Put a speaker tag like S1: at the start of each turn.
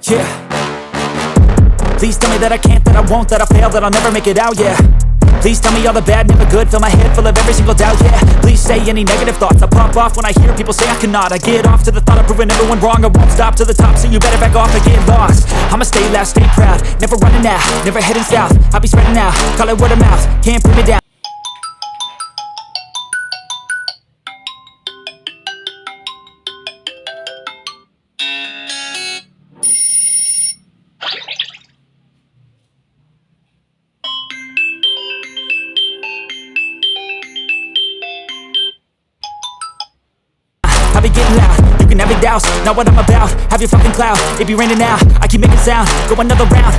S1: Yeah. Please tell me that I can't, that I won't, that I fail, that I'll never make it out, yeah. Please tell me all the bad, never good, fill my head full of every single doubt, yeah. Please say any negative thoughts, I pop off when I hear people say I cannot. I get off to the thought of proving everyone wrong, I won't stop to the top, so you better back off and get lost. I'ma stay loud, stay proud, never running out, never heading south. I'll be spreading out, call it word of mouth, can't put me down. I be getting loud, you can have it douse, not what I'm about. Have your fucking cloud, it be raining now, I keep making sound, go another round.